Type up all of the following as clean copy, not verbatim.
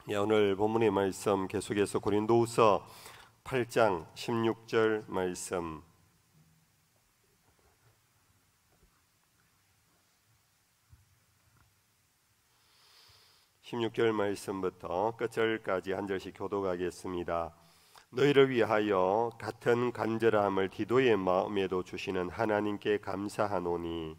오늘 본문의 말씀 계속해서 고린도후서 8장 16절 말씀 16절 말씀부터 끝절까지 한 절씩 교독하겠습니다. 너희를 위하여 같은 간절함을 디도의 마음에도 주시는 하나님께 감사하노니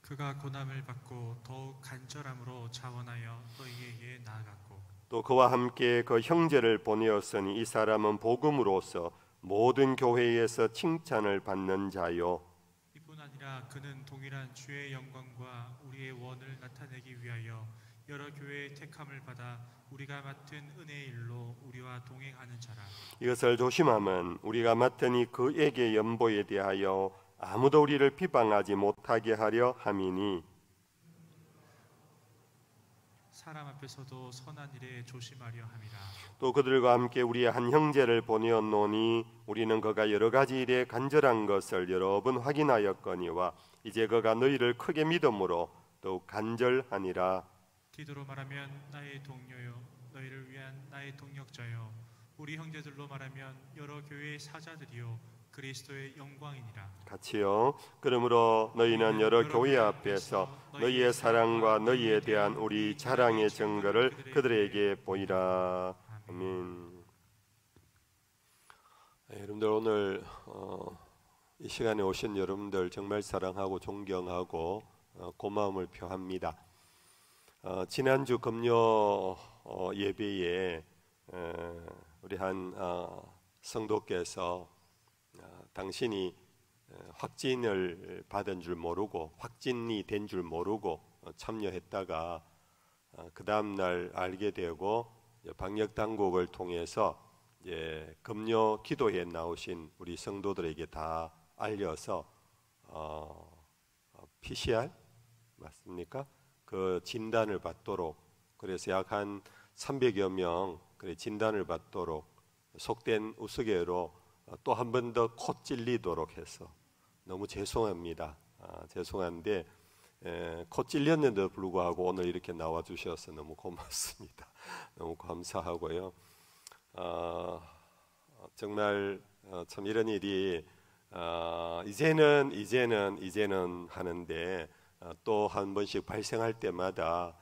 그가 고난을 받고 더욱 간절함으로 자원하여 너희에게 나아갔고 또 그와 함께 그 형제를 보내었으니 이 사람은 복음으로서 모든 교회에서 칭찬을 받는 자요 이뿐 아니라 그는 동일한 주의 영광과 우리의 원을 나타내기 위하여 여러 교회의 택함을 받아 우리가 맡은 은혜의 일로 우리와 동행하는 자라. 이것을 조심함은 우리가 맡으니 그에게 연보에 대하여 아무도 우리를 비방하지 못하게 하려 함이니 사람 앞에서도 선한 일에 조심하려 함이라. 또 그들과 함께 우리의 한 형제를 보내었노니 우리는 그가 여러 가지 일에 간절한 것을 여러 번 확인하였거니와 이제 그가 너희를 크게 믿음으로 더욱 간절하니라. 디도로 말하면 나의 동료요 너희를 위한 나의 동력자요 우리 형제들로 말하면 여러 교회의 사자들이요 그리스도의 영광이니라. 같이요. 그러므로 너희는 여러 교회 앞에서 너희의 사랑과 너희에 대한 우리 자랑의 증거를 그들에게 보이라. 아멘. 여러분들 오늘 이 시간에 오신 여러분들 정말 사랑하고 존경하고 고마움을 표합니다. 지난주 금요 예배에 우리 한 성도께서 당신이 확진을 받은 줄 모르고 확진이 된 줄 모르고 참여했다가 그 다음 날 알게 되고 방역 당국을 통해서 금요 기도에 나오신 우리 성도들에게 다 알려서 PCR 맞습니까? 그 진단을 받도록 그래서 약 한 300여 명 진단을 받도록 속된 우스개로 또 한 번 더 코 찔리도록 해서 너무 죄송합니다. 죄송한데 코 찔렸는데도 불구하고 오늘 이렇게 나와 주셔서 너무 고맙습니다. 너무 감사하고요. 정말 참 이런 일이 이제는 하는데 또 한 번씩 발생할 때마다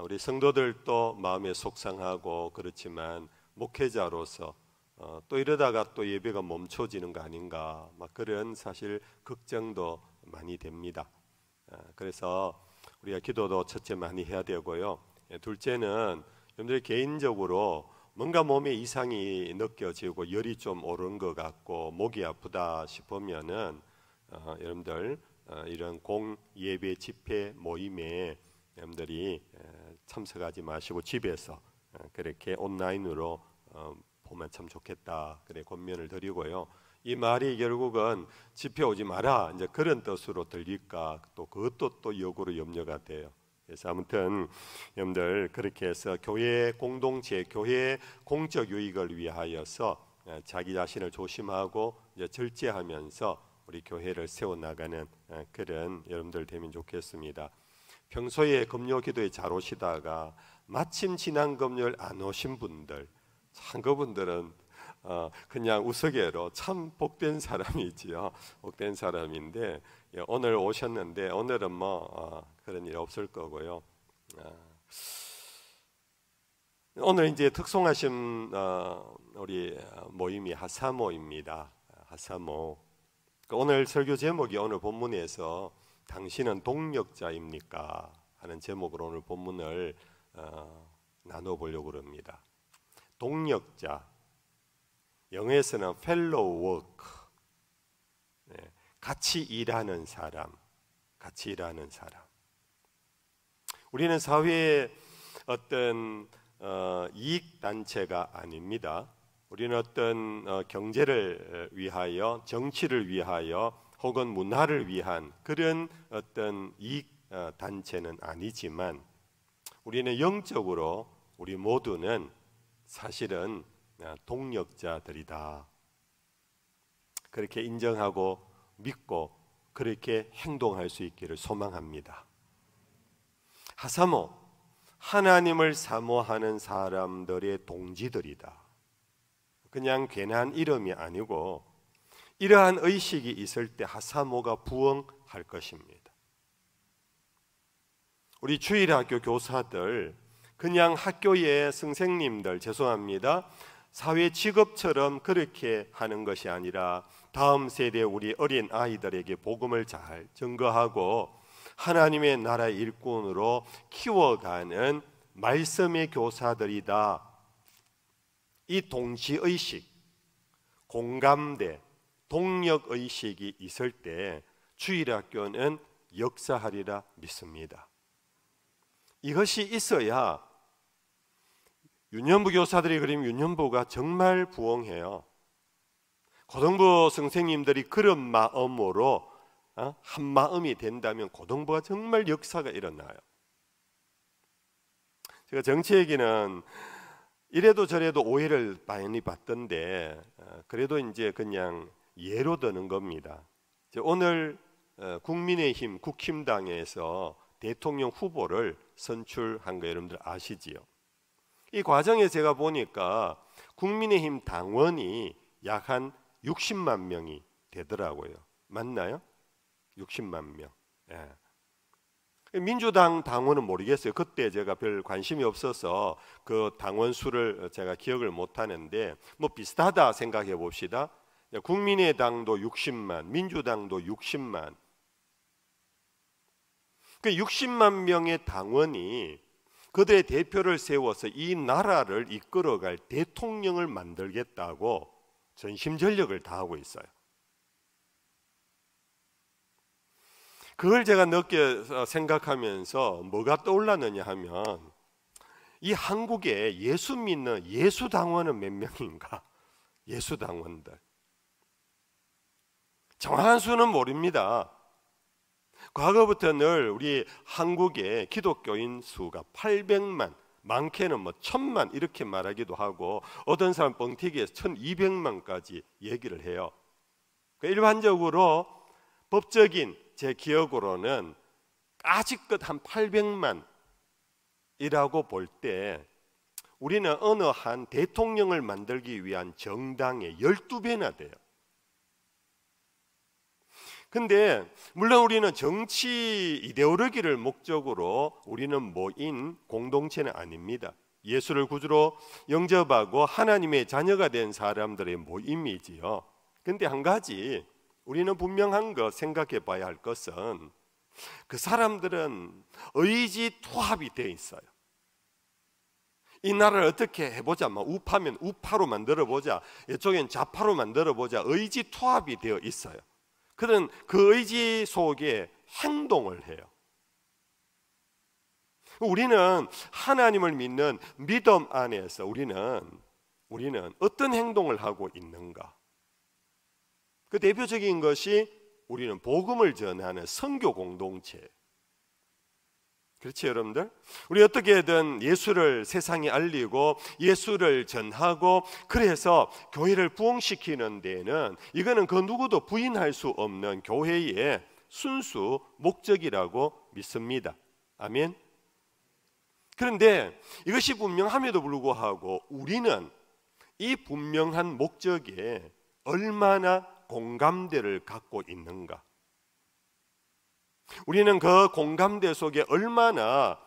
우리 성도들도 마음에 속상하고 그렇지만 목회자로서 또 이러다가 또 예배가 멈춰지는 거 아닌가 막 그런 사실 걱정도 많이 됩니다. 그래서 우리가 기도도 첫째 많이 해야 되고요. 둘째는 여러분들 개인적으로 뭔가 몸에 이상이 느껴지고 열이 좀 오른 것 같고 목이 아프다 싶으면은 여러분들 이런 공 예배 집회 모임에 여러분들이 참석하지 마시고 집에서 그렇게 온라인으로 보면 참 좋겠다. 그래 권면을 드리고요. 이 말이 결국은 집회 오지 마라 이제 그런 뜻으로 들릴까 또 그것도 또 역으로 염려가 돼요. 그래서 아무튼 여러분들 그렇게 해서 교회 공동체, 교회 공적 유익을 위하여서 자기 자신을 조심하고 이제 절제하면서 우리 교회를 세워 나가는 그런 여러분들 되면 좋겠습니다. 평소에 금요 기도에 잘 오시다가 마침 지난 금요일 안 오신 분들 참 그분들은 그냥 우스개로 참 복된 사람이지요. 복된 사람인데 오늘 오셨는데 오늘은 뭐 그런 일 없을 거고요. 오늘 이제 특송하신 우리 모임이 하사모입니다. 하사모. 오늘 설교 제목이 오늘 본문에서 당신은 동력자입니까? 하는 제목으로 오늘 본문을 나눠보려고 합니다. 동력자, 영어에서는 fellow work, 같이 일하는 사람, 같이 일하는 사람. 우리는 사회의 어떤 이익 단체가 아닙니다. 우리는 어떤 경제를 위하여, 정치를 위하여, 혹은 문화를 위한 그런 어떤 이익 단체는 아니지만 우리는 영적으로 우리 모두는 사실은 동력자들이다. 그렇게 인정하고 믿고 그렇게 행동할 수 있기를 소망합니다. 하사모 하나님을 사모하는 사람들의 동지들이다. 그냥 괜한 이름이 아니고 이러한 의식이 있을 때 하사모가 부흥할 것입니다. 우리 주일학교 교사들, 그냥 학교의 선생님들, 죄송합니다, 사회 직업처럼 그렇게 하는 것이 아니라 다음 세대 우리 어린 아이들에게 복음을 잘 증거하고 하나님의 나라의 일꾼으로 키워가는 말씀의 교사들이다. 이 동지의식, 공감대, 동력의식이 있을 때 주일학교는 역사하리라 믿습니다. 이것이 있어야 유년부 교사들이 그리면 유년부가 정말 부흥해요. 고등부 선생님들이 그런 마음으로 한 마음이 된다면 고등부가 정말 역사가 일어나요. 제가 정치 얘기는 이래도 저래도 오해를 많이 받던데 그래도 이제 그냥 예로 드는 겁니다. 오늘 국민의힘 국힘당에서 대통령 후보를 선출한 거 여러분들 아시지요? 이 과정에 제가 보니까 국민의힘 당원이 약 한 60만 명이 되더라고요. 맞나요? 60만 명. 예. 민주당 당원은 모르겠어요. 그때 제가 별 관심이 없어서 그 당원 수를 제가 기억을 못 하는데 뭐 비슷하다 생각해 봅시다. 국민의당도 60만, 민주당도 60만. 그 60만 명의 당원이 그들의 대표를 세워서 이 나라를 이끌어갈 대통령을 만들겠다고 전심전력을 다하고 있어요. 그걸 제가 늦게 생각하면서 뭐가 떠올랐느냐 하면 이 한국에 예수 믿는 예수당원은 몇 명인가? 예수당원들. 정확한 수는 모릅니다. 과거부터 늘 우리 한국의 기독교인 수가 800만, 많게는 뭐 1000만 이렇게 말하기도 하고 어떤 사람 뻥튀기에서 1200만까지 얘기를 해요. 일반적으로 법적인 제 기억으로는 아직껏 한 800만이라고 볼 때 우리는 어느 한 대통령을 만들기 위한 정당의 12배나 돼요. 근데 물론 우리는 정치 이데올로기를 목적으로 우리는 모인 공동체는 아닙니다. 예수를 구주로 영접하고 하나님의 자녀가 된 사람들의 모임이지요. 근데 한 가지 우리는 분명한 것 생각해 봐야 할 것은 그 사람들은 의지 투합이 되어 있어요. 이 나라를 어떻게 해보자, 우파면 우파로 만들어보자, 이쪽엔 좌파로 만들어보자, 의지 투합이 되어 있어요. 그는 그 의지 속에 행동을 해요. 우리는 하나님을 믿는 믿음 안에서 우리는 어떤 행동을 하고 있는가? 그 대표적인 것이 우리는 복음을 전하는 선교 공동체. 그렇죠, 여러분들? 우리 어떻게든 예수를 세상에 알리고 예수를 전하고 그래서 교회를 부흥시키는 데는 이거는 그 누구도 부인할 수 없는 교회의 순수 목적이라고 믿습니다. 아멘. 그런데 이것이 분명함에도 불구하고 우리는 이 분명한 목적에 얼마나 공감대를 갖고 있는가? 우리는 그 공감대 속에 얼마나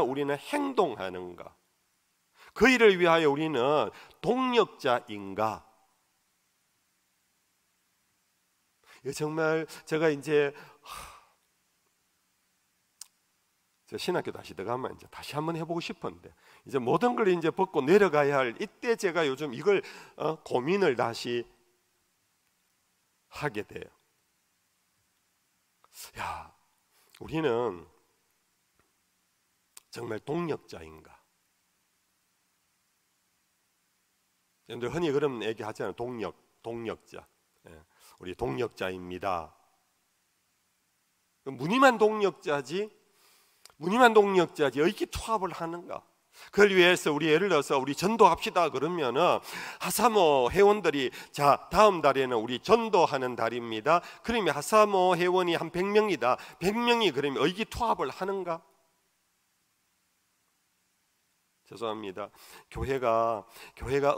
우리는 행동하는가? 그 일을 위하여 우리는 동력자인가? 정말 제가 이제 신학교 다시 들어가면 이제 다시 한번 해보고 싶었는데 이제 모든 걸 이제 벗고 내려가야 할 이때 제가 요즘 이걸 고민을 다시 하게 돼요. 야, 우리는 정말 동력자인가? 여러분들 흔히 그런 얘기 하잖아요. 동력자. 우리 동력자입니다. 무늬만 동력자지 의기투합을 하는가? 그걸 위해서 우리 예를 들어서 우리 전도합시다 그러면은 하사모 회원들이 자 다음 달에는 우리 전도하는 달입니다. 그러면 하사모 회원이 한 100명이다. 100명이 그러면 의기투합을 하는가? 죄송합니다. 교회가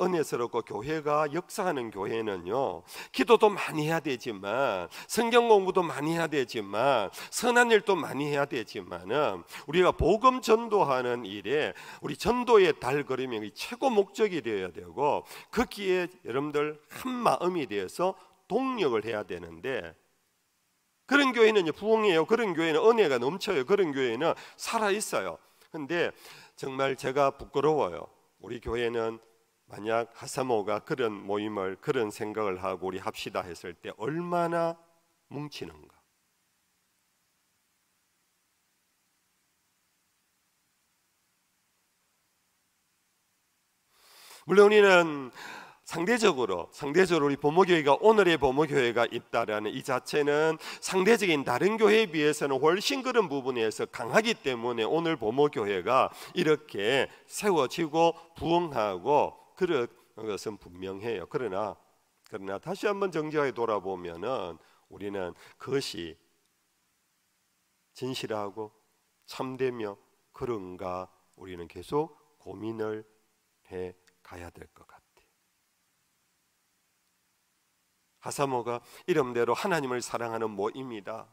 은혜스럽고 교회가 역사하는 교회는요, 기도도 많이 해야 되지만, 성경 공부도 많이 해야 되지만, 선한 일도 많이 해야 되지만은, 우리가 복음 전도하는 일에 우리 전도의 달걸음이 최고 목적이 되어야 되고, 거기에 여러분들 한 마음이 되어서 동력을 해야 되는데, 그런 교회는 부흥해요. 그런 교회는 은혜가 넘쳐요. 그런 교회는 살아 있어요. 근데 정말 제가 부끄러워요. 우리 교회는 만약 하사모가 그런 모임을, 그런 생각을 하고 우리 합시다 했을 때 얼마나 뭉치는가. 물론 우리는 상대적으로 우리 보모교회가, 오늘의 보모교회가 있다라는 이 자체는 상대적인 다른 교회에 비해서는 훨씬 그런 부분에서 강하기 때문에 오늘 보모교회가 이렇게 세워지고 부흥하고 그런 것은 분명해요. 그러나 다시 한번 정직하게 돌아보면은 우리는 그것이 진실하고 참되며 그런가 우리는 계속 고민을 해 가야 될 것 같아요. 하사모가 이름대로 하나님을 사랑하는 모임이다.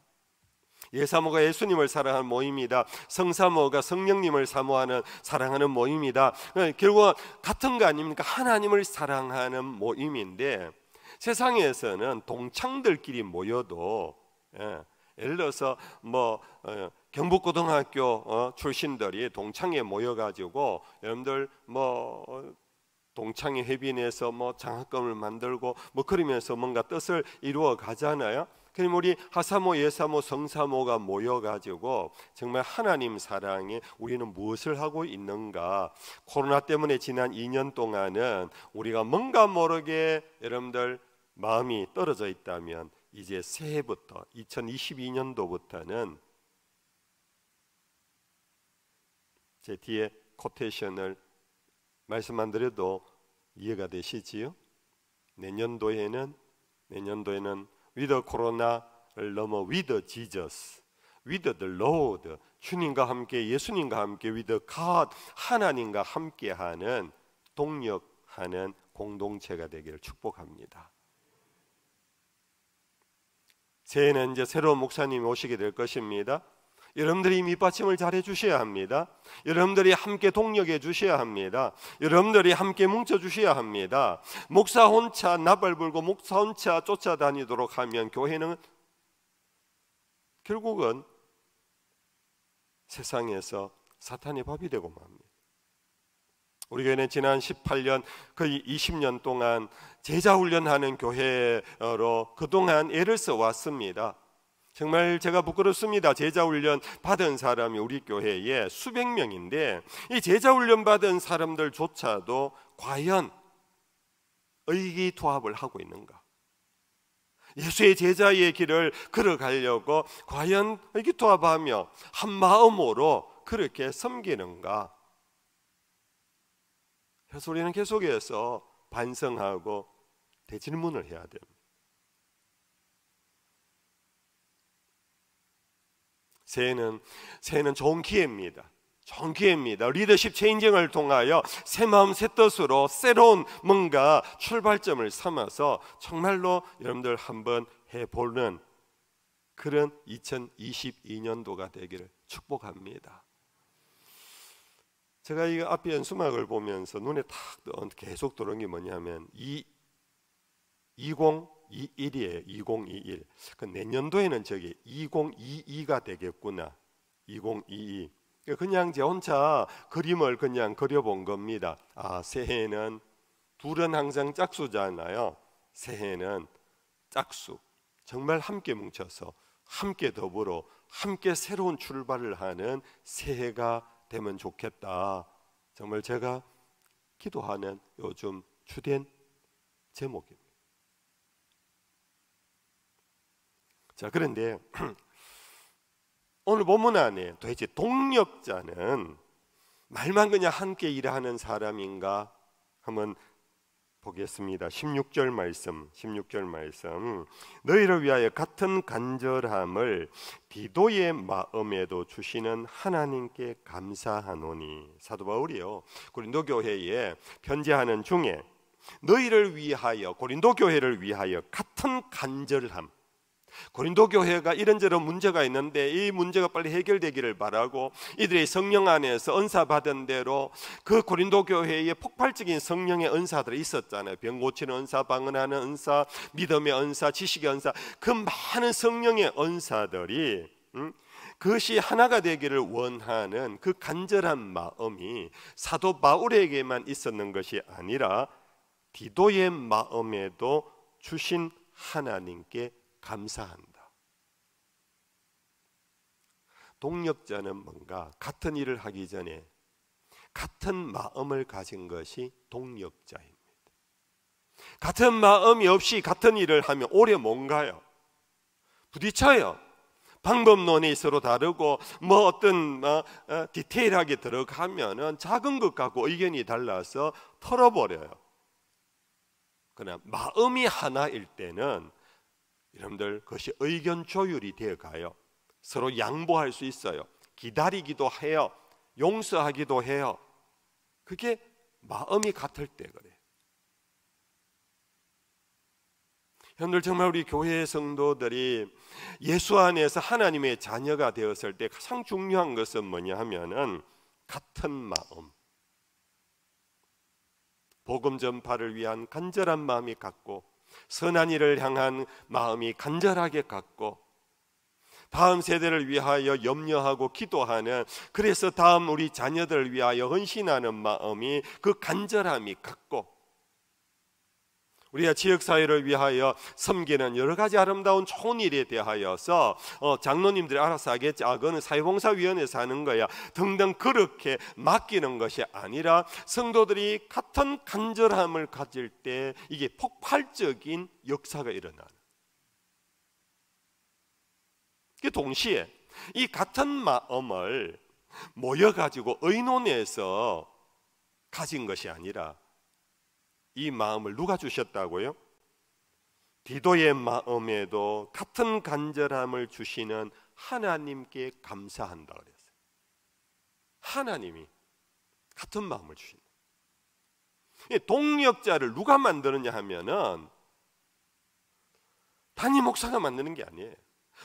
예사모가 예수님을 사랑하는 모임이다. 성사모가 성령님을 사랑하는 모임이다. 결국 같은 거 아닙니까? 하나님을 사랑하는 모임인데, 세상에서는 동창들끼리 모여도 예를 들어서 경북고등학교 출신들이 동창회 모여가지고 여러분들 동창회 회비내서 장학금을 만들고 그러면서 뭔가 뜻을 이루어 가잖아요. 그럼 우리 하사모, 예사모, 성사모가 모여가지고 정말 하나님 사랑에 우리는 무엇을 하고 있는가. 코로나 때문에 지난 2년 동안은 우리가 뭔가 모르게 여러분들 마음이 떨어져 있다면, 이제 새해부터 2022년도부터는 제 뒤에 코테이션을 말씀 안 드려도 이해가 되시지요? 내년도에는 with 코로나를 넘어 with Jesus, with the Lord, 주님과 함께, 예수님과 함께, with God, 하나님과 함께하는 동력하는 공동체가 되기를 축복합니다. 새해는 이제 새로운 목사님이 오시게 될 것입니다. 여러분들이 밑받침을 잘해 주셔야 합니다. 여러분들이 함께 동력해 주셔야 합니다. 여러분들이 함께 뭉쳐 주셔야 합니다. 목사 혼자 나발 불고 목사 혼자 쫓아다니도록 하면 교회는 결국은 세상에서 사탄의 밥이 되고 맙니다. 우리 교회는 지난 18년 거의 20년 동안 제자훈련하는 교회로 그동안 애를 써왔습니다. 정말 제가 부끄럽습니다. 제자훈련 받은 사람이 우리 교회에 수백 명인데, 이 제자훈련 받은 사람들조차도 과연 의기투합을 하고 있는가? 예수의 제자의 길을 걸어가려고 과연 의기투합하며 한 마음으로 그렇게 섬기는가? 그래서 우리는 계속해서 반성하고 대질문을 해야 됩니다. 새해는 좋은 기회입니다. 좋은 기회입니다. 리더십 체인징을 통하여 새 마음 새 뜻으로 새로운 뭔가 출발점을 삼아서 정말로 여러분들 한번 해보는 그런 2022년도가 되기를 축복합니다. 제가 이 앞에 연수막을 보면서 눈에 탁 계속 들어온 게 뭐냐면 2021이에요. 2021. 그 내년도에는 저기 2022가 되겠구나. 2022. 그냥 제 혼자 그림을 그냥 그려본 겁니다. 새해는 둘은 항상 짝수잖아요. 새해는 짝수. 정말 함께 뭉쳐서 함께 더불어 함께 새로운 출발을 하는 새해가 되면 좋겠다. 정말 제가 기도하는 요즘 주된 제목입니다. 자, 그런데 오늘 본문 안에 도대체 동력자는 말만 그냥 함께 일하는 사람인가 한번 보겠습니다. 16절 말씀. 너희를 위하여 같은 간절함을 디도의 마음에도 주시는 하나님께 감사하노니. 사도 바울이요, 고린도 교회에 편지하는 중에 너희를 위하여, 고린도 교회를 위하여 같은 간절함, 고린도 교회가 이런저런 문제가 있는데 이 문제가 빨리 해결되기를 바라고 이들의 성령 안에서 은사 받은 대로 그 고린도 교회에 폭발적인 성령의 은사들이 있었잖아요. 병 고치는 은사, 방언하는 은사, 믿음의 은사, 지식의 은사, 그 많은 성령의 은사들이 그것이 하나가 되기를 원하는 그 간절한 마음이 사도 바울에게만 있었는 것이 아니라 디도의 마음에도 주신 하나님께 감사한다. 동력자는 뭔가? 같은 일을 하기 전에 같은 마음을 가진 것이 동력자입니다. 같은 마음이 없이 같은 일을 하면 오래 못 가요. 부딪혀요. 방법론이 서로 다르고 뭐 어떤 디테일하게 들어가면은 작은 것 갖고 의견이 달라서 털어버려요. 그러나 마음이 하나일 때는 여러분들 그것이 의견 조율이 되어 가요. 서로 양보할 수 있어요. 기다리기도 해요. 용서하기도 해요. 그게 마음이 같을 때 그래요. 여러분들 정말 우리 교회의 성도들이 예수 안에서 하나님의 자녀가 되었을 때 가장 중요한 것은 뭐냐 하면은 같은 마음, 복음 전파를 위한 간절한 마음이 같고 선한 일을 향한 마음이 간절하게 같고 다음 세대를 위하여 염려하고 기도하는, 그래서 다음 우리 자녀들을 위하여 헌신하는 마음이 그 간절함이 같고 우리가 지역사회를 위하여 섬기는 여러 가지 아름다운 좋은 일에 대하여서 장로님들이 알아서 하겠지, 그거는 사회봉사위원회에서 하는 거야 등등 그렇게 맡기는 것이 아니라 성도들이 같은 간절함을 가질 때 이게 폭발적인 역사가 일어나는, 동시에 이 같은 마음을 모여가지고 의논해서 가진 것이 아니라 이 마음을 누가 주셨다고요? 디도의 마음에도 같은 간절함을 주시는 하나님께 감사한다 그랬어요. 하나님이 같은 마음을 주신다. 동력자를 누가 만드느냐 하면은 단임 목사가 만드는 게 아니에요.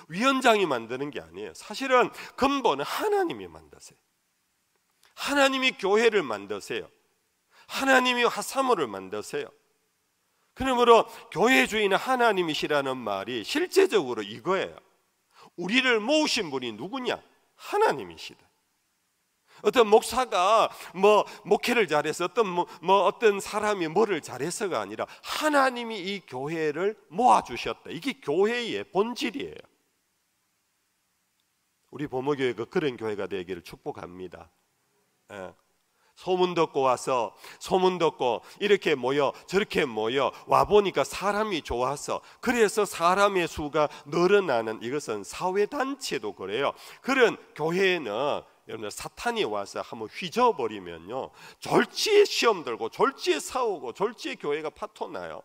위원장이 만드는 게 아니에요. 사실은 근본은 하나님이 만드세요. 하나님이 교회를 만드세요. 하나님이 사무를 만드세요. 그러므로 교회 주인은 하나님이시라는 말이 실제적으로 이거예요. 우리를 모으신 분이 누구냐? 하나님이시다. 어떤 목사가 목회를 잘해서 어떤 사람이 뭐를 잘해서가 아니라 하나님이 이 교회를 모아주셨다. 이게 교회의 본질이에요. 우리 보모교회가 그런 교회가 되기를 축복합니다. 소문 듣고 와서, 소문 듣고 이렇게 모여 저렇게 모여 와보니까 사람이 좋아서, 그래서 사람의 수가 늘어나는, 이것은 사회단체도 그래요. 그런 교회에는 여러분들 사탄이 와서 한번 휘저어버리면요, 졸지에 시험 들고 졸지에 싸우고 졸지에 교회가 파토나요.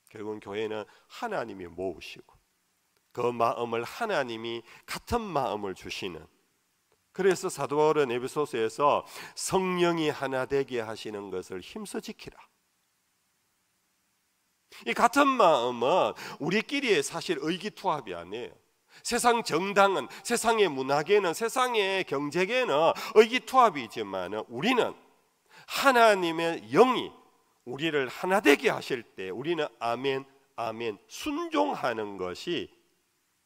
결국은 교회는 하나님이 모으시고 그 마음을 하나님이 같은 마음을 주시는, 그래서 사도 바울은 에베소서에서 성령이 하나 되게 하시는 것을 힘써 지키라. 이 같은 마음은 우리끼리의 사실 의기투합이 아니에요. 세상 정당은, 세상의 문화계는, 세상의 경제계는 의기투합이지만 우리는 하나님의 영이 우리를 하나 되게 하실 때 우리는 아멘 아멘 순종하는 것이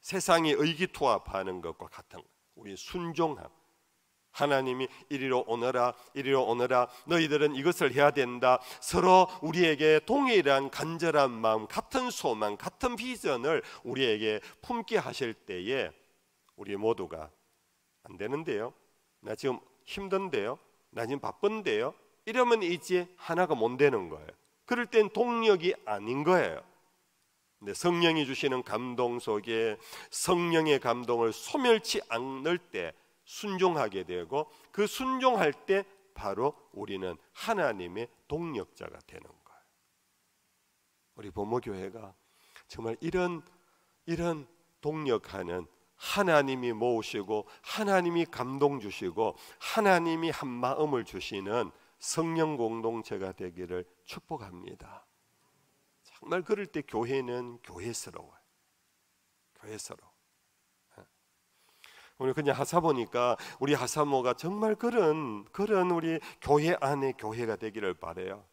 세상이 의기투합하는 것과 같은 거예요. 우리 순종함. 하나님이 이리로 오너라, 이리로 오너라, 너희들은 이것을 해야 된다. 서로 우리에게 동일한 간절한 마음, 같은 소망, 같은 비전을 우리에게 품게 하실 때에 우리 모두가 안 되는데요, 나 지금 힘든데요, 나 지금 바쁜데요, 이러면 이제 하나가 못 되는 거예요. 그럴 땐 동력이 아닌 거예요. 근데 성령이 주시는 감동 속에 성령의 감동을 소멸치 않을 때 순종하게 되고, 그 순종할 때 바로 우리는 하나님의 동력자가 되는 거예요. 우리 부모교회가 정말 이런 동력하는, 하나님이 모으시고 하나님이 감동 주시고 하나님이 한 마음을 주시는 성령 공동체가 되기를 축복합니다. 정말 그럴 때 교회는 교회스러워요. 교회스러워. 오늘 그냥 하사 보니까 우리 하사모가 정말 그런 우리 교회 안에 교회가 되기를 바라요.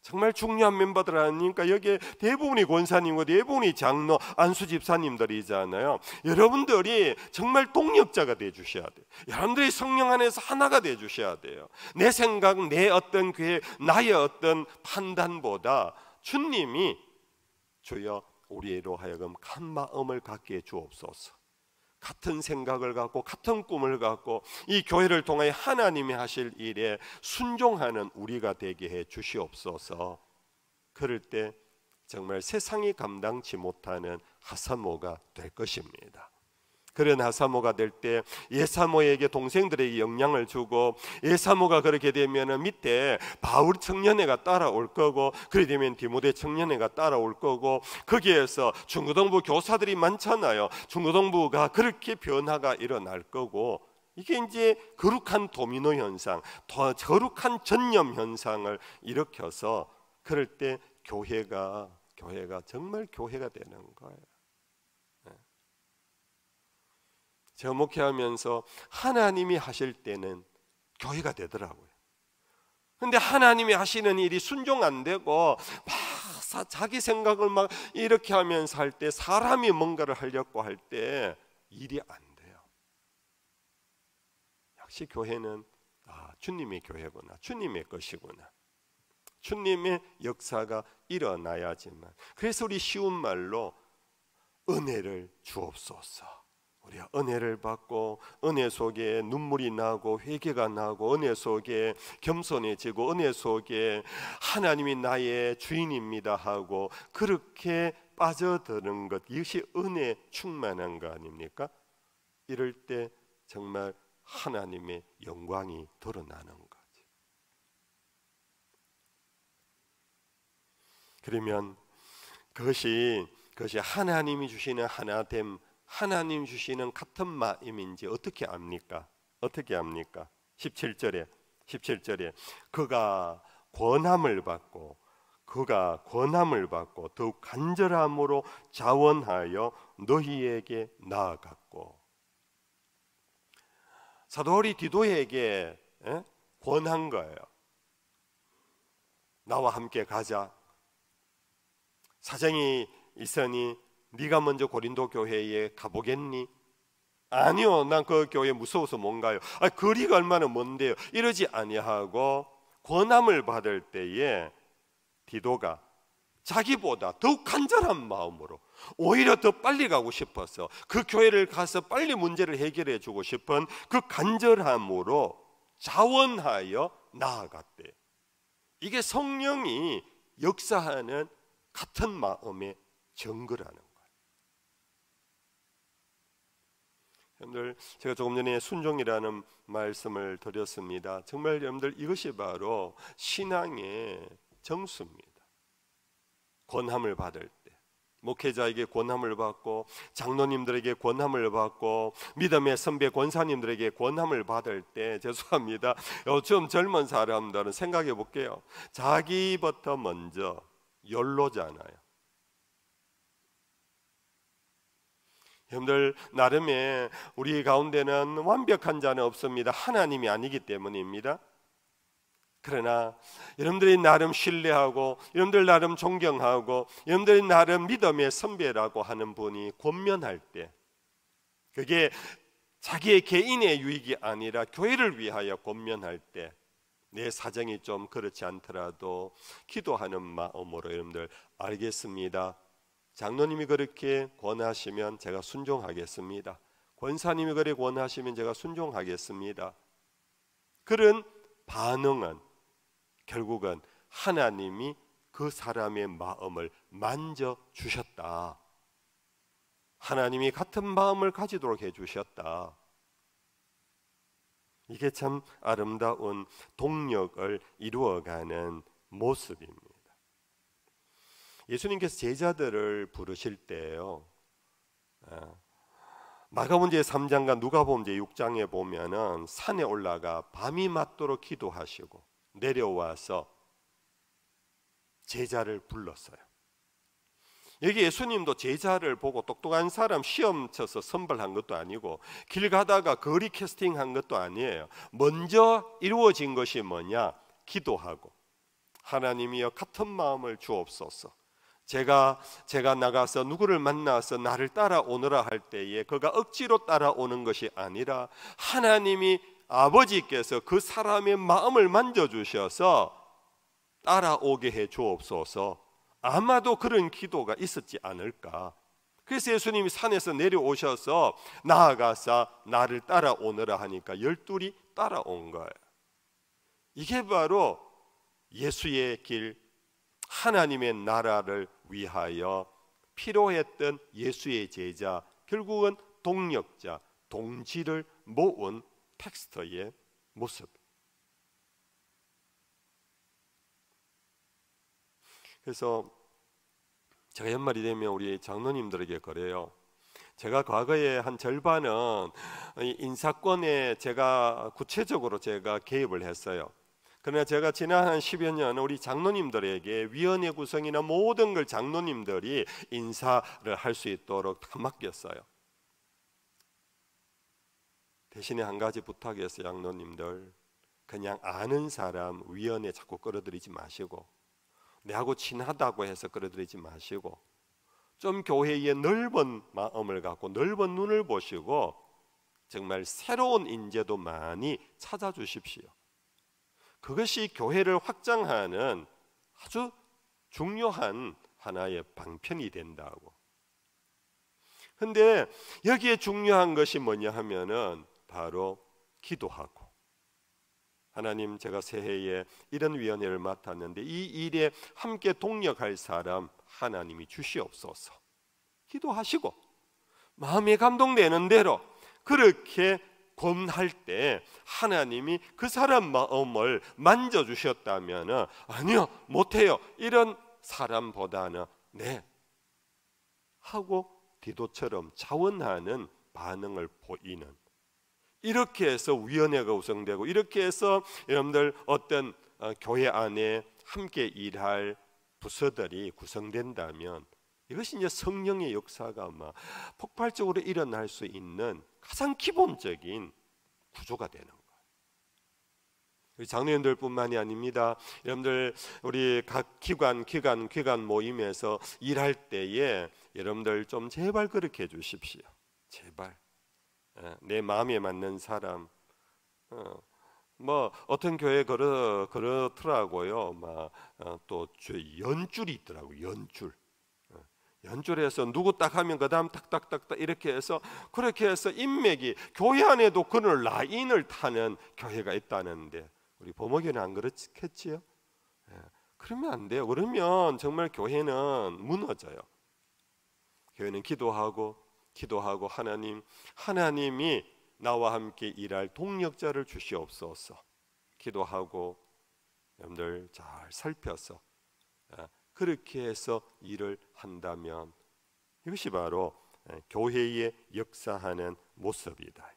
정말 중요한 멤버들 아닙니까? 여기에 대부분이 권사님과 대부분이 장로, 안수 집사님들이잖아요. 여러분들이 정말 동력자가 되어 주셔야 돼요. 여러분들이 성령 안에서 하나가 되어 주셔야 돼요. 내 생각, 내 어떤 계획, 나의 어떤 판단보다 주님이 주여 우리로 하여금 한 마음을 갖게 해 주옵소서. 같은 생각을 갖고 같은 꿈을 갖고 이 교회를 통해 하나님이 하실 일에 순종하는 우리가 되게 해 주시옵소서. 그럴 때 정말 세상이 감당치 못하는 하사모가 될 것입니다. 그런 하사모가 될 때 예사모에게 동생들에게 영향을 주고, 예사모가 그렇게 되면 밑에 바울 청년회가 따라올 거고, 그렇게 되면 디모데 청년회가 따라올 거고, 거기에서 중고등부 교사들이 많잖아요. 중고등부가 그렇게 변화가 일어날 거고, 이게 이제 거룩한 도미노 현상, 더 거룩한 전염 현상을 일으켜서 그럴 때 교회가 정말 교회가 되는 거예요. 제가 목회하면서 하나님이 하실 때는 교회가 되더라고요. 근데 하나님이 하시는 일이 순종 안 되고 막 자기 생각을 막 이렇게 하면서 할 때, 사람이 뭔가를 하려고 할 때 일이 안 돼요. 역시 교회는 주님의 교회구나, 주님의 것이구나, 주님의 역사가 일어나야지만. 그래서 우리 쉬운 말로 은혜를 주옵소서. 우리가 은혜를 받고 은혜 속에 눈물이 나고 회개가 나고 은혜 속에 겸손해지고 은혜 속에 하나님이 나의 주인입니다 하고 그렇게 빠져드는 것, 이것이 은혜 충만한 거 아닙니까? 이럴 때 정말 하나님의 영광이 드러나는 거지. 그러면 그것이 하나님이 주시는 하나됨, 하나님 주시는 같은 마음인지 어떻게 압니까? 어떻게 압니까? 17절에 그가 권함을 받고 더욱 간절함으로 자원하여 너희에게 나아갔고. 사도 바울이 디도에게 권한 거예요. 나와 함께 가자. 사정이 있으니 네가 먼저 고린도 교회에 가보겠니? 아니요, 난 그 교회 무서워서 못 가요. 거리가 얼마나 먼데요. 이러지 아니하고 권함을 받을 때에 디도가 자기보다 더욱 간절한 마음으로 오히려 더 빨리 가고 싶어서 그 교회를 가서 빨리 문제를 해결해 주고 싶은 그 간절함으로 자원하여 나아갔대. 이게 성령이 역사하는 같은 마음의 증거라는 거예요. 여러분들, 제가 조금 전에 순종이라는 말씀을 드렸습니다. 정말 여러분들, 이것이 바로 신앙의 정수입니다. 권함을 받을 때, 목회자에게 권함을 받고 장로님들에게 권함을 받고 믿음의 선배 권사님들에게 권함을 받을 때, 죄송합니다, 요즘 젊은 사람들은 생각해 볼게요. 자기부터 먼저 연로잖아요. 여러분들, 나름의 우리 가운데는 완벽한 자는 없습니다. 하나님이 아니기 때문입니다. 그러나 여러분들이 나름 신뢰하고 여러분들 나름 존경하고 여러분들이 나름 믿음의 선배라고 하는 분이 권면할 때, 그게 자기의 개인의 유익이 아니라 교회를 위하여 권면할 때, 내 사정이 좀 그렇지 않더라도 기도하는 마음으로 여러분들, 알겠습니다, 장로님이 그렇게 권하시면 제가 순종하겠습니다, 권사님이 그렇게 권하시면 제가 순종하겠습니다, 그런 반응은 결국은 하나님이 그 사람의 마음을 만져주셨다, 하나님이 같은 마음을 가지도록 해주셨다. 이게 참 아름다운 동력을 이루어가는 모습입니다. 예수님께서 제자들을 부르실 때요, 마가복음 3장과 누가복음 6장에 보면은 산에 올라가 밤이 맞도록 기도하시고 내려와서 제자를 불렀어요. 여기 예수님도 제자를 보고 똑똑한 사람 시험 쳐서 선발한 것도 아니고 길 가다가 거리 캐스팅한 것도 아니에요. 먼저 이루어진 것이 뭐냐? 기도하고, 하나님이여 같은 마음을 주옵소서. 제가 나가서 누구를 만나서 나를 따라오너라 할 때에 그가 억지로 따라오는 것이 아니라 하나님이 아버지께서 그 사람의 마음을 만져주셔서 따라오게 해 주옵소서. 아마도 그런 기도가 있었지 않을까. 그래서 예수님이 산에서 내려오셔서 나아가서 나를 따라오너라 하니까 열둘이 따라온 거예요. 이게 바로 예수의 길, 하나님의 나라를 위하여 필요했던 예수의 제자, 결국은 동력자, 동지를 모은 텍스터의 모습. 그래서 제가 연말이 되면 우리 장로님들에게 그래요. 제가 과거에 한 절반은 인사권에 제가 구체적으로 개입을 했어요. 그러나 제가 지난 한 10여 년 우리 장로님들에게 위원회 구성이나 모든 걸 장로님들이 인사를 할 수 있도록 다 맡겼어요. 대신에 한 가지 부탁이었어요. 장로님들, 그냥 아는 사람 위원회 자꾸 끌어들이지 마시고, 내하고 친하다고 해서 끌어들이지 마시고, 좀 교회에 넓은 마음을 갖고 넓은 눈을 보시고 정말 새로운 인재도 많이 찾아주십시오. 그것이 교회를 확장하는 아주 중요한 하나의 방편이 된다고. 근데 여기에 중요한 것이 뭐냐 하면은 바로 기도하고, 하나님, 제가 새해에 이런 위원회를 맡았는데 이 일에 함께 동력할 사람 하나님이 주시옵소서. 기도하시고 마음에 감동되는 대로 그렇게 권할 때 하나님이 그 사람 마음을 만져주셨다면 아니요, 못해요, 이런 사람보다는 네 하고 디도처럼 자원하는 반응을 보이는, 이렇게 해서 위원회가 구성되고, 이렇게 해서 여러분들 어떤 교회 안에 함께 일할 부서들이 구성된다면 이것이 이제 성령의 역사가 아마 폭발적으로 일어날 수 있는 가장 기본적인 구조가 되는 거예요. 우리 장로님들뿐만이 아닙니다. 여러분들 우리 각 기관 모임에서 일할 때에 여러분들 좀 제발 그렇게 해주십시오. 제발. 내 마음에 맞는 사람, 뭐 어떤 교회 그렇더라고요. 또 연줄이 있더라고요. 연줄해서 누구 딱 하면 그 다음 딱딱딱딱 이렇게 해서, 그렇게 해서 인맥이, 교회 안에도 그런 라인을 타는 교회가 있다는데 우리 범어교는 안 그렇겠지요? 그러면 안 돼요. 그러면 정말 교회는 무너져요. 교회는 기도하고 하나님이 나와 함께 일할 동력자를 주시옵소서. 기도하고 여러분들 잘 살펴서 그렇게 해서 일을 한다면 이것이 바로 교회의 역사하는 모습이다.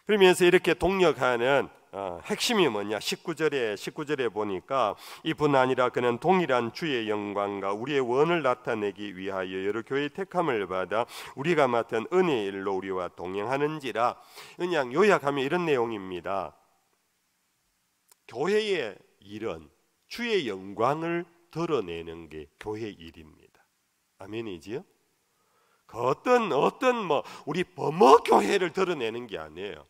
그러면서 이렇게 동력하는 핵심이 뭐냐? 19절에 보니까 이뿐 아니라 그는 동일한 주의 영광과 우리의 원을 나타내기 위하여 여러 교회의 택함을 받아 우리가 맡은 은혜의 일로 우리와 동행하는지라. 그냥 요약하면 이런 내용입니다. 교회의 일은 주의 영광을 드러내는 게 교회의 일입니다. 아멘이지요? 그 어떤 우리 범어 교회를 드러내는 게 아니에요.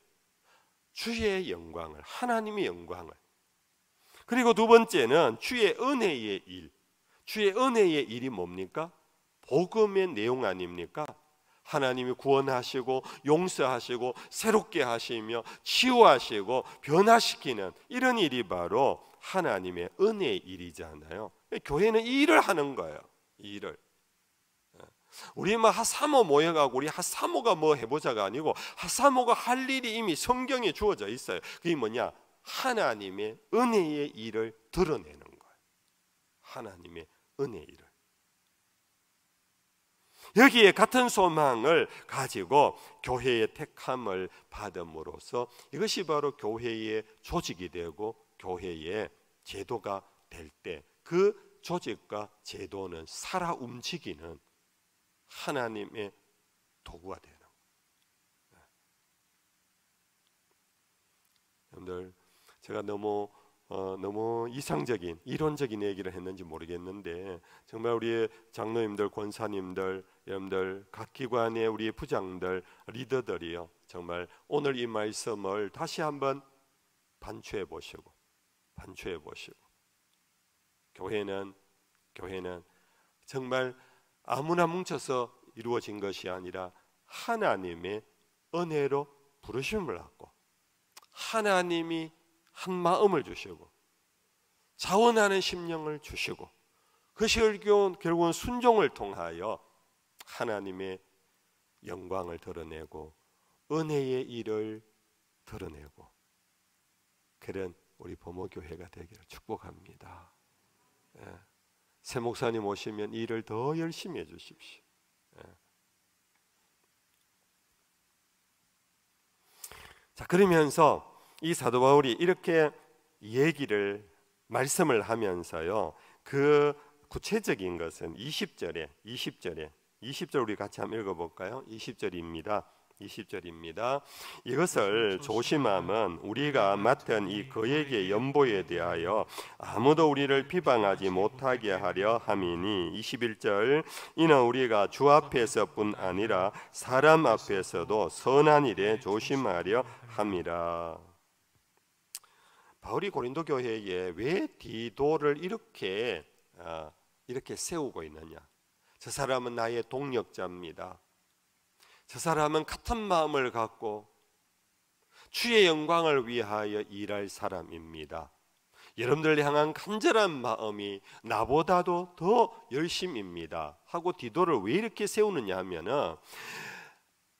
주의 영광을, 하나님의 영광을. 그리고 두 번째는 주의 은혜의 일. 주의 은혜의 일이 뭡니까? 복음의 내용 아닙니까? 하나님이 구원하시고 용서하시고 새롭게 하시며 치유하시고 변화시키는 이런 일이 바로 하나님의 은혜의 일이잖아요. 교회는 이 일을 하는 거예요. 이 일을. 우리 뭐 하사모 모여가고 우리 하사모가 뭐 해보자가 아니고 하사모가 할 일이 이미 성경에 주어져 있어요. 그게 뭐냐? 하나님의 은혜의 일을 드러내는 거예요. 하나님의 은혜의 일을. 여기에 같은 소망을 가지고 교회의 택함을 받음으로써 이것이 바로 교회의 조직이 되고 교회의 제도가 될 때 그 조직과 제도는 살아 움직이는 하나님의 도구가 되는 거예요. 여러분들, 제가 너무 이상적인 이론적인 얘기를 했는지 모르겠는데 정말 우리의 장로님들, 권사님들, 여러분들 각 기관의 우리 부장들, 리더들이요, 정말 오늘 이 말씀을 다시 한번 반추해 보시고 교회는 정말 아무나 뭉쳐서 이루어진 것이 아니라 하나님의 은혜로 부르심을 받고 하나님이 한 마음을 주시고 자원하는 심령을 주시고 그것이 결국은 순종을 통하여 하나님의 영광을 드러내고 은혜의 일을 드러내고 그런 우리 범어교회가 되기를 축복합니다. 새 목사님 오시면 일을 더 열심히 해주십시오. 자, 그러면서 이 사도 바울이 이렇게 말씀을 하면서요, 그 구체적인 것은 20절 우리 같이 한번 읽어볼까요? 20절입니다. 이것을 조심함은 우리가 맡은 이 그에게 연보에 대하여 아무도 우리를 비방하지 못하게 하려 함이니 21절 이는 우리가 주 앞에서뿐 아니라 사람 앞에서도 선한 일에 조심하려 함이라. 바울이 고린도 교회에 왜 디도를 이렇게 세우고 있느냐? 저 사람은 나의 동력자입니다. 저 사람은 같은 마음을 갖고 주의 영광을 위하여 일할 사람입니다. 여러분들 향한 간절한 마음이 나보다도 더 열심입니다 하고 디도를 왜 이렇게 세우느냐 하면은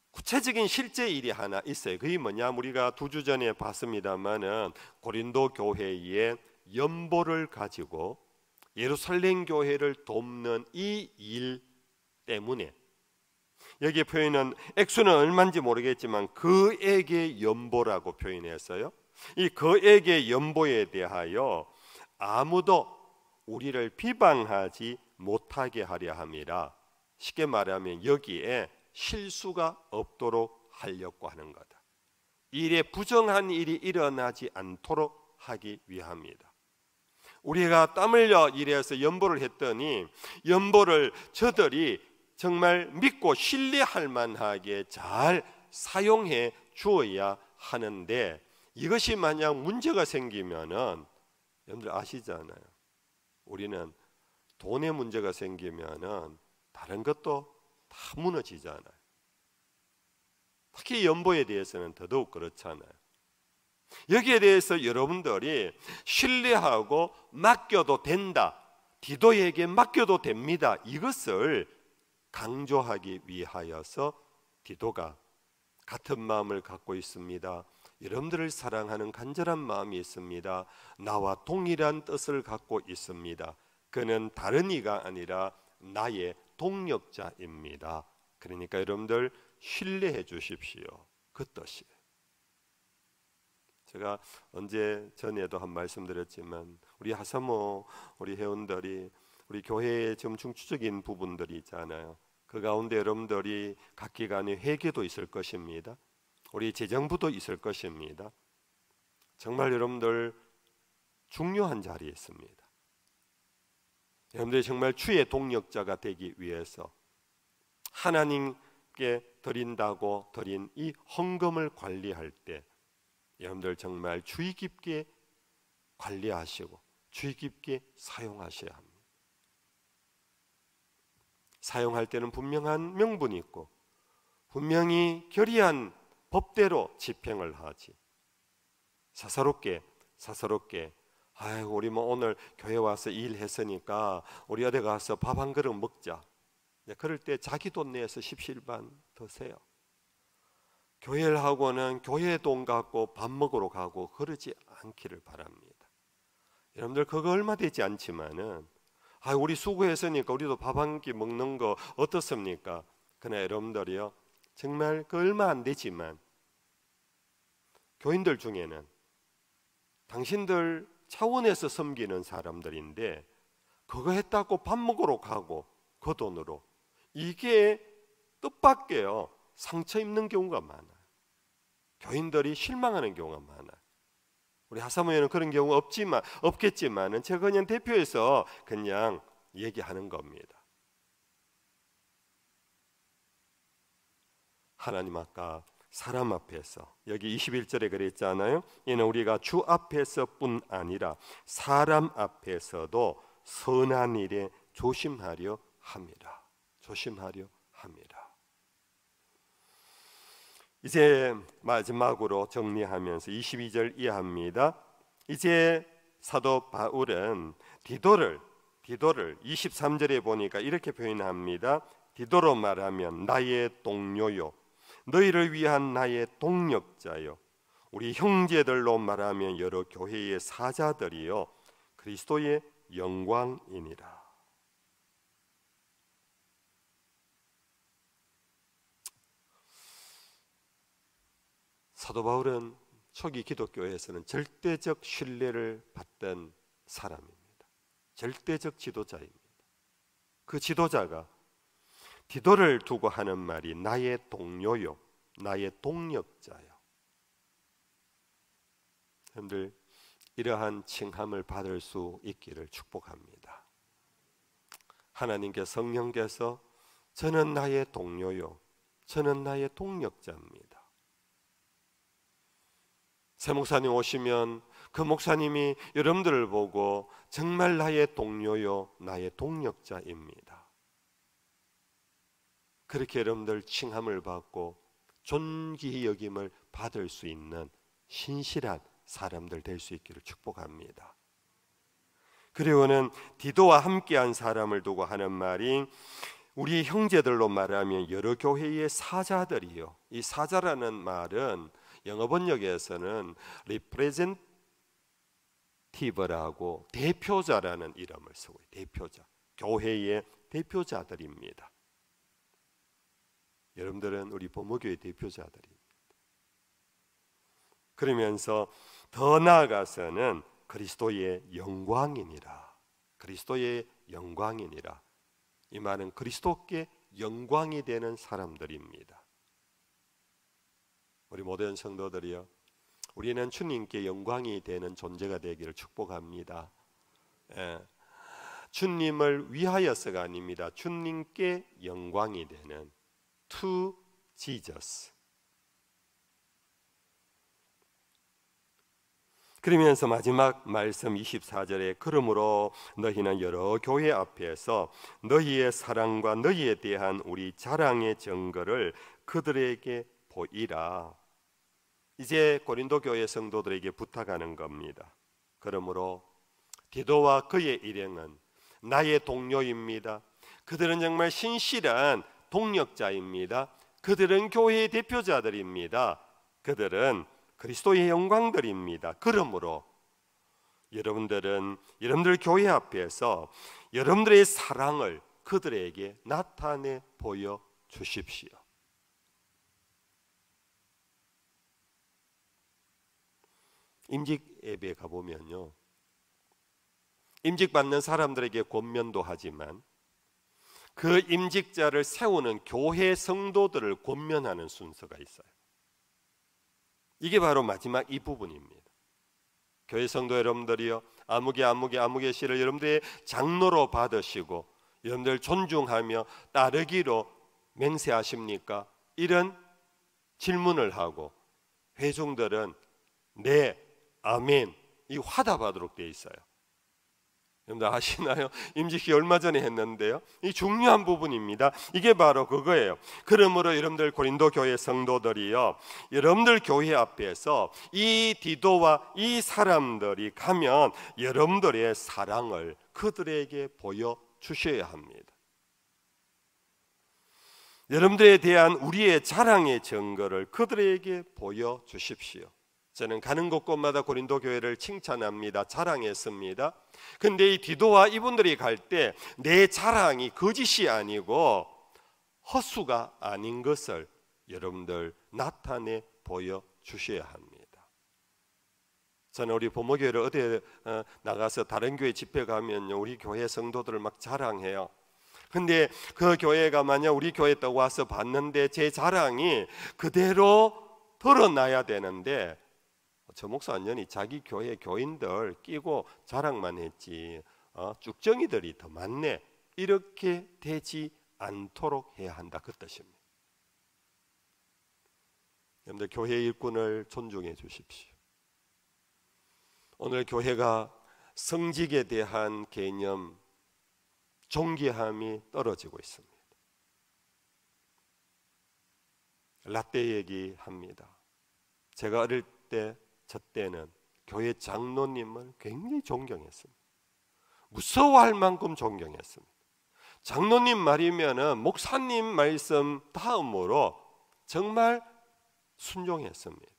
구체적인 실제 일이 하나 있어요. 그게 뭐냐? 우리가 2주 전에 봤습니다마는 고린도 교회의 연보를 가지고 예루살렘 교회를 돕는 이 일 때문에 여기 표현은 액수는 얼마인지 모르겠지만 그에게 연보라고 표현했어요. 이 그에게 연보에 대하여 아무도 우리를 비방하지 못하게 하려 함이라. 쉽게 말하면 여기에 실수가 없도록 하려고 하는 거다. 일에 부정한 일이 일어나지 않도록 하기 위함이다. 우리가 땀 흘려 일해서 연보를 했더니 연보를 저들이 정말 믿고 신뢰할 만하게 잘 사용해 주어야 하는데 이것이 만약 문제가 생기면은 여러분들 아시잖아요. 우리는 돈에 문제가 생기면은 다른 것도 다 무너지잖아요. 특히 연보에 대해서는 더더욱 그렇잖아요. 여기에 대해서 여러분들이 신뢰하고 맡겨도 된다, 디도에게 맡겨도 됩니다, 이것을 강조하기 위하여서 디도가 같은 마음을 갖고 있습니다. 여러분들을 사랑하는 간절한 마음이 있습니다. 나와 동일한 뜻을 갖고 있습니다. 그는 다른 이가 아니라 나의 동력자입니다. 그러니까 여러분들 신뢰해 주십시오. 그 뜻이에요. 제가 언제 전에도 한 말씀드렸지만 우리 하사모 우리 회원들이 우리 교회의 좀 중추적인 부분들이 있잖아요. 그 가운데 여러분들이 각 기관의 회계도 있을 것입니다. 우리 재정부도 있을 것입니다. 정말 여러분들 중요한 자리에 있습니다. 여러분들이 정말 주의 동력자가 되기 위해서 하나님께 드린다고 드린 이 헌금을 관리할 때 여러분들 정말 주의 깊게 관리하시고 주의 깊게 사용하셔야 합니다. 사용할 때는 분명한 명분이 있고 분명히 결의한 법대로 집행을 하지 사사롭게 아이고 우리 뭐 오늘 교회 와서 일했으니까 우리 어디 가서 밥 한 그릇 먹자, 그럴 때 자기 돈 내서 십시일반 드세요. 교회를 하고는 교회 돈 갖고 밥 먹으러 가고 그러지 않기를 바랍니다. 여러분들 그거 얼마 되지 않지만은 우리 수고했으니까 우리도 밥 한 끼 먹는 거 어떻습니까? 그러나 여러분들이요, 정말 그 얼마 안 되지만 교인들 중에는 당신들 차원에서 섬기는 사람들인데 그거 했다고 밥 먹으러 가고 그 돈으로 이게 뜻밖에요 상처 입는 경우가 많아요. 교인들이 실망하는 경우가 많아요. 우리 하사모에는 그런 경우 없겠지만은 제가 그냥 대표해서 그냥 얘기하는 겁니다. 하나님 아까 사람 앞에서 여기 21절에 그랬잖아요. 이는 우리가 주 앞에서뿐 아니라 사람 앞에서도 선한 일에 조심하려 함이라. 조심하려 함이라. 이제 마지막으로 정리하면서 22절 이해합니다. 이제 사도 바울은 디도를 23절에 보니까 이렇게 표현합니다. 디도로 말하면 나의 동료요, 너희를 위한 나의 동력자요, 우리 형제들로 말하면 여러 교회의 사자들이요, 그리스도의 영광이니라. 사도 바울은 초기 기독교에서는 절대적 신뢰를 받던 사람입니다. 절대적 지도자입니다. 그 지도자가 디도를 두고 하는 말이 나의 동료요, 나의 동력자요. 여러분들 이러한 칭함을 받을 수 있기를 축복합니다. 하나님께 성령께서 저는 나의 동료요, 저는 나의 동력자입니다. 새 목사님 오시면 그 목사님이 여러분들을 보고 정말 나의 동료요, 나의 동력자입니다. 그렇게 여러분들 칭함을 받고 존귀 여김을 받을 수 있는 신실한 사람들 될 수 있기를 축복합니다. 그리고는 디도와 함께한 사람을 두고 하는 말이 우리 형제들로 말하면 여러 교회의 사자들이요. 이 사자라는 말은 영어 번역에서는 representative라고 대표자라는 이름을 쓰고 대표자, 교회의 대표자들입니다. 여러분들은 우리 범어교의 대표자들입니다. 그러면서 더 나아가서는 그리스도의 영광이니라. 그리스도의 영광이니라. 이 말은 그리스도께 영광이 되는 사람들입니다. 우리 모든 성도들이요, 우리는 주님께 영광이 되는 존재가 되기를 축복합니다. 주님을 위하여서가 아닙니다. 주님께 영광이 되는 to Jesus. 그러면서 마지막 말씀 24절에 그러므로 너희는 여러 교회 앞에서 너희의 사랑과 너희에 대한 우리 자랑의 증거를 그들에게 보이라. 이제 고린도 교회 성도들에게 부탁하는 겁니다. 그러므로 디도와 그의 일행은 나의 동료입니다. 그들은 정말 신실한 동력자입니다. 그들은 교회의 대표자들입니다. 그들은 그리스도의 영광들입니다. 그러므로 여러분들 교회 앞에서 여러분들의 사랑을 그들에게 나타내 보여 주십시오. 임직 예배에 가보면요, 임직 받는 사람들에게 권면도 하지만 그 임직자를 세우는 교회 성도들을 권면하는 순서가 있어요. 이게 바로 마지막 이 부분입니다. 교회 성도 여러분들이요, 아무개 씨를 여러분들의 장로로 받으시고 여러분들 존중하며 따르기로 맹세하십니까? 이런 질문을 하고 회중들은 네, 아멘, 이 화답하도록 되어 있어요. 여러분들 아시나요? 임직기 얼마 전에 했는데요, 이 중요한 부분입니다. 이게 바로 그거예요. 그러므로 여러분들 고린도 교회 성도들이요, 여러분들 교회 앞에서 이 디도와 이 사람들이 가면 여러분들의 사랑을 그들에게 보여주셔야 합니다. 여러분들에 대한 우리의 자랑의 증거를 그들에게 보여주십시오. 저는 가는 곳곳마다 고린도 교회를 칭찬합니다. 자랑했습니다. 근데 이 디도와 이분들이 갈 때 내 자랑이 거짓이 아니고 헛수가 아닌 것을 여러분들 나타내 보여주셔야 합니다. 저는 우리 부모교회를 어디에 나가서 다른 교회 집회 가면 우리 교회 성도들을 막 자랑해요. 근데 그 교회가 만약 우리 교회에 또 와서 봤는데 제 자랑이 그대로 드러나야 되는데 저 목사 완전히 자기 교회 교인들 끼고 자랑만 했지 쭉정이들이 더 많네, 이렇게 되지 않도록 해야 한다, 그 뜻입니다. 여러분들 교회 일꾼을 존중해 주십시오. 오늘 교회가 성직에 대한 개념, 존귀함이 떨어지고 있습니다. 라떼 얘기합니다. 제가 어릴 때, 저 때는 교회 장로님을 굉장히 존경했습니다. 무서워할 만큼 존경했습니다. 장로님 말이면은 목사님 말씀 다음으로 정말 순종했습니다.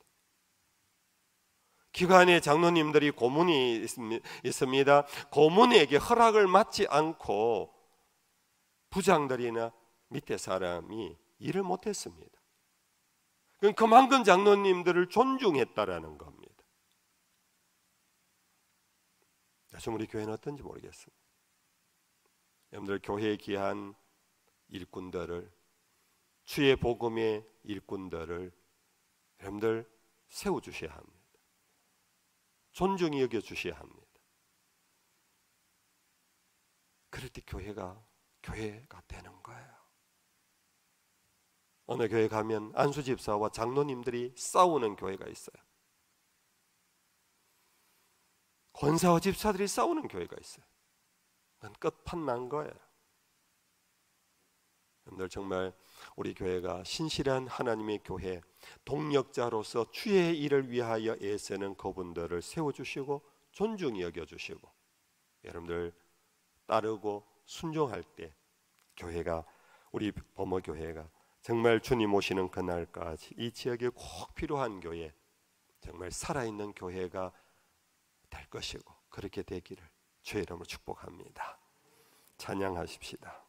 기관의 장로님들이 고문이 있습니다. 고문에게 허락을 받지 않고 부장들이나 밑에 사람이 일을 못했습니다. 그만큼 장로님들을 존중했다라는 겁니다. 요즘 우리 교회는 어떤지 모르겠습니다. 여러분들 교회에 귀한 일꾼들을, 주의 복음의 일꾼들을 여러분들 세워주셔야 합니다. 존중히 여겨주셔야 합니다. 그럴 때 교회가 되는 거예요. 어느 교회 가면 안수집사와 장로님들이 싸우는 교회가 있어요. 권사와 집사들이 싸우는 교회가 있어요. 그건 끝판난 거예요. 여러분들 정말 우리 교회가 신실한 하나님의 교회, 동력자로서 주의 일을 위하여 애쓰는 그분들을 세워주시고 존중히 여겨주시고 여러분들 따르고 순종할 때 교회가, 우리 범어교회가 정말 주님 오시는 그날까지 이 지역에 꼭 필요한 교회, 정말 살아있는 교회가 될 것이고 그렇게 되기를 주의 이름으로 축복합니다. 찬양하십시다.